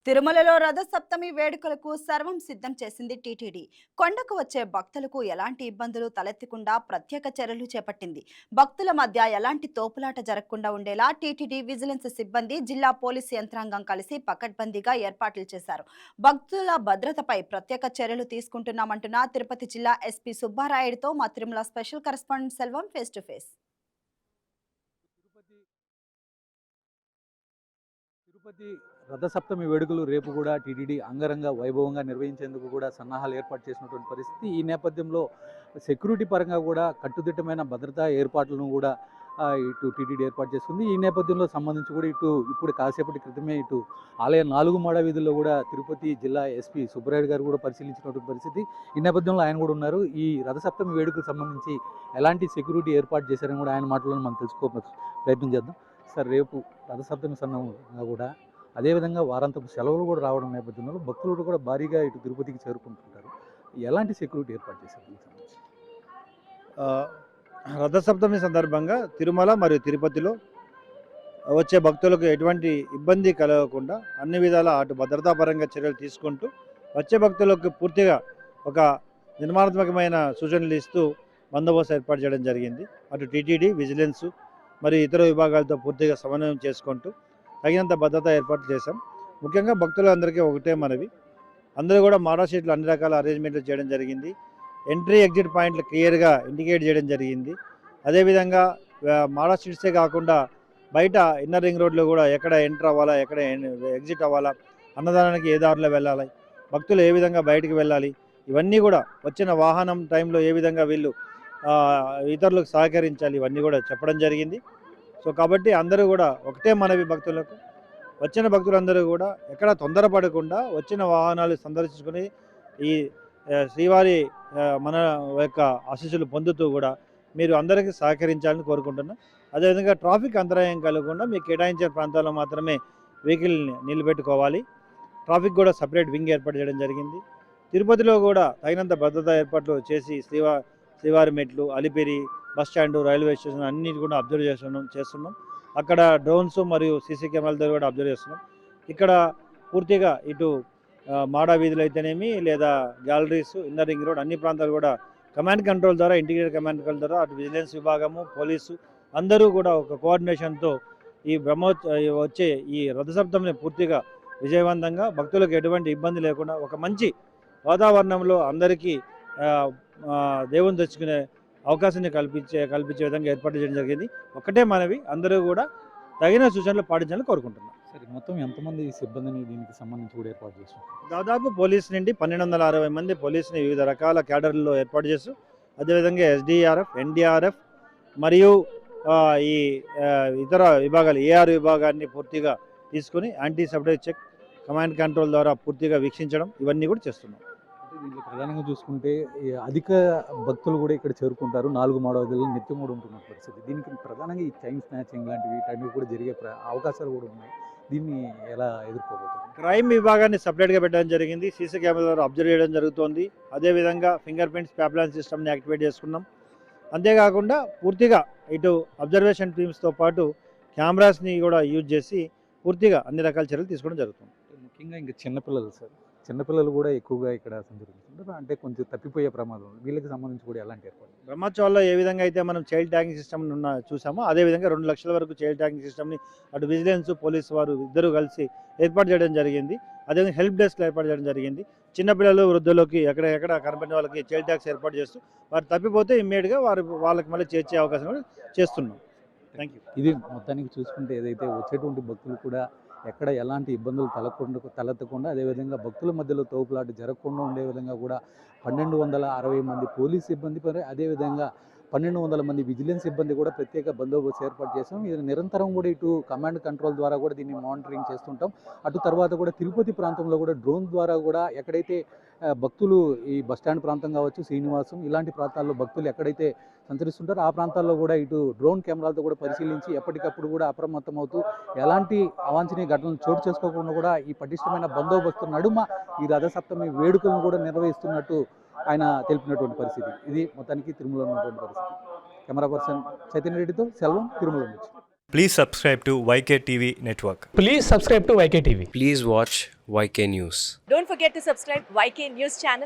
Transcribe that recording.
తిరుమలలో రథసప్తమి వేడుకలకు సర్వం సిద్ధం చేసింది టీటీడీ. కొండకు వచ్చే భక్తులకు ఎలాంటి ఇబ్బందులు తలెత్తకుండా ప్రత్యేక చర్యలు చేపట్టింది. భక్తుల మధ్య ఎలాంటి తోపులాట జరగకుండా ఉండేలా టీటీడీ విజిలెన్స్ సిబ్బంది, జిల్లా పోలీసు యంత్రాంగం కలిసి పకడ్బందీగా ఏర్పాట్లు చేశారు. భక్తుల భద్రతపై ప్రత్యేక చర్యలు తీసుకుంటున్నామంటున్న తిరుపతి జిల్లా ఎస్పీ సుబ్బారాయుడుతో మా Tirumala special correspondent Selvam face to face. Tirupati Rathasaptami వేడుకలు రేపు కూడా టీటీడీ అంగరంగ వైభవంగా నిర్వహించేందుకు కూడా సన్నాహాలు ఏర్పాటు చేసినటువంటి పరిస్థితి. ఈ నేపథ్యంలో సెక్యూరిటీ పరంగా కూడా కట్టుదిట్టమైన భద్రతా ఏర్పాట్లను కూడా ఇటు టీటీడీ ఏర్పాటు చేస్తుంది. ఈ నేపథ్యంలో సంబంధించి కూడా ఇప్పుడు కాసేపటి క్రితమే ఆలయ 4 మాడ వీధుల్లో కూడా తిరుపతి జిల్లా ఎస్పీ సుబ్బరాయుడు గారు కూడా పరిశీలించినటువంటి పరిస్థితి. ఈ నేపథ్యంలో ఆయన కూడా ఉన్నారు. ఈ రథసప్తమి వేడుకలకు సంబంధించి ఎలాంటి సెక్యూరిటీ ఏర్పాటు చేశారని కూడా ఆయన మాటలను మనం ప్రయత్నం చేద్దాం. సార్, రేపు రథసప్తమి సందర్భంగా కూడా అదేవిధంగా వారాంతపు సెలవులు కూడా రావడం నేపథ్యంలో భక్తులు కూడా భారీగా ఇటు తిరుపతికి చేరుకుంటుంటారు. ఎలాంటి సెక్యూరిటీ ఏర్పాటు చేశారు దీనికి సంబంధించి? రథసప్తమి సందర్భంగా తిరుమల మరియు తిరుపతిలో వచ్చే భక్తులకు ఎటువంటి ఇబ్బంది కలగకుండా అన్ని విధాల అటు భద్రతాపరంగా చర్యలు తీసుకుంటూ వచ్చే భక్తులకు పూర్తిగా ఒక నిర్మాణాత్మకమైన సూచనలు ఇస్తూ బందోబస్తు ఏర్పాటు చేయడం జరిగింది. అటు టీటీడీ, విజిలెన్స్ మరియు ఇతర విభాగాలతో పూర్తిగా సమన్వయం చేసుకుంటూ తగినంత భద్రత ఏర్పాట్లు చేశాం. ముఖ్యంగా భక్తులందరికీ ఒకటే మనవి, అందరూ కూడా మాడా షీట్లు అన్ని రకాల అరేంజ్మెంట్లు చేయడం జరిగింది. ఎంట్రీ ఎగ్జిట్ పాయింట్లు క్లియర్గా ఇండికేట్ చేయడం జరిగింది. అదేవిధంగా మాడా షీట్సే కాకుండా బయట ఇన్నర్ రింగ్ రోడ్లో కూడా ఎక్కడ ఎంటర్ అవ్వాలా, ఎక్కడ ఎగ్జిట్ అవ్వాలా, అన్నదానానికి ఏ దారిలో వెళ్ళాలి, భక్తులు ఏ విధంగా బయటికి వెళ్ళాలి, ఇవన్నీ కూడా వచ్చిన వాహనం టైంలో ఏ విధంగా వీళ్ళు ఇతరులకు సహకరించాలి, ఇవన్నీ కూడా చెప్పడం జరిగింది. సో కాబట్టి అందరూ కూడా ఒకటే మనవి, భక్తులకు వచ్చిన భక్తులందరూ కూడా ఎక్కడ తొందరపడకుండా వచ్చిన వాహనాలు సందర్శించుకొని ఈ శ్రీవారి మన యొక్క ఆశీస్సులు పొందుతూ కూడా మీరు అందరికీ సహకరించాలని కోరుకుంటున్నాం. అదేవిధంగా ట్రాఫిక్ అంతరాయం కలగకుండా మీకు కేటాయించిన ప్రాంతాల్లో మాత్రమే వెహికల్ని నిలబెట్టుకోవాలి. ట్రాఫిక్ కూడా సపరేట్ వింగ్ ఏర్పాటు చేయడం జరిగింది. తిరుపతిలో కూడా తగినంత భద్రతా ఏర్పాట్లు చేసి శ్రీవారి మెట్లు, Alipiri, bus stand, railway station అన్నిటి కూడా అబ్జర్వ్ చేస్తున్నాం. అక్కడ డ్రోన్స్ మరియు సీసీ కెమెరాలతో కూడా అబ్జర్వ్ చేస్తున్నాం. ఇక్కడ పూర్తిగా ఇటు మాడా వీధులు అయితేనేమి లేదా గ్యాలరీస్, ఇన్నర్ రింగ్ రోడ్ అన్ని ప్రాంతాలు కూడా కమాండ్ కంట్రోల్ ద్వారా, ఇంటిగ్రేటెడ్ కమాండ్ కంట్రోల్ ద్వారా అటు విజిలెన్స్ విభాగము, పోలీసు అందరూ కూడా ఒక కోఆర్డినేషన్తో ఈ వచ్చే ఈ రథసప్తమిని పూర్తిగా విజయవంతంగా భక్తులకు ఎటువంటి ఇబ్బంది లేకుండా ఒక మంచి వాతావరణంలో అందరికీ దేవుని తెచ్చుకునే అవకాశాన్ని కల్పించే విధంగా ఏర్పాటు చేయడం జరిగింది. ఒకటే మనవి, అందరూ కూడా తగిన సూచనలు పాటించాలని కోరుకుంటున్నాం. సరే, మొత్తం ఎంతమంది సిబ్బందిని దీనికి సంబంధించి కూడా ఏర్పాటు చేశారు? దాదాపు పోలీసు నుండి 1260 మంది పోలీసుని వివిధ రకాల క్యాడర్లలో ఏర్పాటు చేస్తూ, అదేవిధంగా ఎస్డీఆర్ఎఫ్, ఎన్డీఆర్ఎఫ్ మరియు ఈ ఇతర విభాగాలు ఏఆర్ విభాగాన్ని పూర్తిగా తీసుకొని యాంటీ సబ్డైజ్ చెక్, కమాండ్ కంట్రోల్ ద్వారా పూర్తిగా వీక్షించడం ఇవన్నీ కూడా చేస్తున్నాం. దీంట్లో ప్రధానంగా చూసుకుంటే ఈ అధిక భక్తులు కూడా ఇక్కడ చేరుకుంటారు. 4 మాడ వీధులు నిత్యం కూడా ఉంటున్న పరిస్థితి. దీనికి ప్రధానంగా ఈ చైన్ స్నాచింగ్ లాంటివి వీటన్నిటి కూడా జరిగే అవకాశాలు కూడా ఉన్నాయి. దీన్ని ఎలా ఎదుర్కోబోతుంది? క్రైమ్ విభాగాన్ని సపరేట్గా పెట్టడం జరిగింది. సీసీ కెమెరా ద్వారా అబ్జర్వ్ చేయడం జరుగుతోంది. అదేవిధంగా ఫింగర్ ప్రింట్స్, ప్యాప్లాన్ సిస్టమ్ని యాక్టివేట్ చేసుకున్నాం. అంతేకాకుండా పూర్తిగా ఇటు అబ్జర్వేషన్ టీమ్స్తో పాటు కెమెరాస్ని కూడా యూజ్ చేసి పూర్తిగా అన్ని రకాల చర్యలు తీసుకోవడం జరుగుతుంది. ముఖ్యంగా ఇంకా చిన్నపిల్లలు సార్, చిన్నపిల్లలు కూడా ఎక్కువగా ఇక్కడ సంచరిస్తుంటారు. అంటే కొంచెం తప్పిపోయే ప్రమాదం, వీళ్ళకి సంబంధించి కూడా ఎలాంటి ఏర్పాటు? బ్రహ్మోత్సవాల్లో ఏ విధంగా అయితే మనం చైల్డ్ ట్యాగింగ్ సిస్టమ్ చూసామో అదేవిధంగా 2 లక్షల వరకు చైల్డ్ ట్యాగింగ్ సిస్టమ్ని అటు విజిలెన్స్, పోలీసు వారు ఇద్దరు కలిసి ఏర్పాటు చేయడం జరిగింది. అదేవిధంగా హెల్ప్ డెస్క్లు ఏర్పాటు చేయడం జరిగింది. చిన్నపిల్లలు, వృద్ధులకి ఎక్కడ కనపడిన వాళ్ళకి చైల్డ్ ట్యాక్స్ ఏర్పాటు చేస్తూ వారు తప్పిపోతే ఇమ్మీడియట్గా వాళ్ళకి మళ్ళీ చేర్చే అవకాశం కూడా చేస్తున్నాం. Thank you. ఇది మొత్తానికి చూసుకుంటే ఏదైతే వచ్చేటువంటి భక్తులు కూడా ఎక్కడ ఎలాంటి ఇబ్బందులు తలెత్తకుండా, అదేవిధంగా భక్తుల మధ్యలో తోపులాట జరగకుండా ఉండే విధంగా కూడా 1260 మంది పోలీస్ సిబ్బంది, అదేవిధంగా 1200 మంది విజిలెన్స్ సిబ్బంది కూడా ప్రత్యేక బందోబస్తు ఏర్పాటు చేసాం. ఇది నిరంతరం కూడా ఇటు కమాండ్ కంట్రోల్ ద్వారా కూడా దీన్ని మానిటరింగ్ చేస్తుంటాం. అటు తర్వాత కూడా తిరుపతి ప్రాంతంలో కూడా డ్రోన్ ద్వారా కూడా ఎక్కడైతే భక్తులు ఈ బస్టాండ్ ప్రాంతం కావచ్చు, శ్రీనివాసం ఇలాంటి ప్రాంతాల్లో భక్తులు ఎక్కడైతే సంచరిస్తుంటారో ఆ ప్రాంతాల్లో కూడా ఇటు డ్రోన్ కెమెరాలతో కూడా పరిశీలించి ఎప్పటికప్పుడు కూడా అప్రమత్తం అవుతూ ఎలాంటి అవాంఛనీయ ఘటనలు చోటు చేసుకోకుండా కూడా ఈ పటిష్టమైన బందోబస్తు నడుమ ఈ రథసప్తమి వేడుకలను కూడా నిర్వహిస్తున్నట్టు ఆయన తెలిపినటువంటి పరిస్థితి. ఇది మొత్తానికి తిరుమలలో ఉన్నటువంటి పరిస్థితి. కెమెరా పర్సన్ చైతన్య రెడ్డితో సెల్వం, తిరుమల నుంచి. Please subscribe to YK TV Network. Please subscribe to YK TV. Please watch YK News. Don't forget to subscribe YK News channel.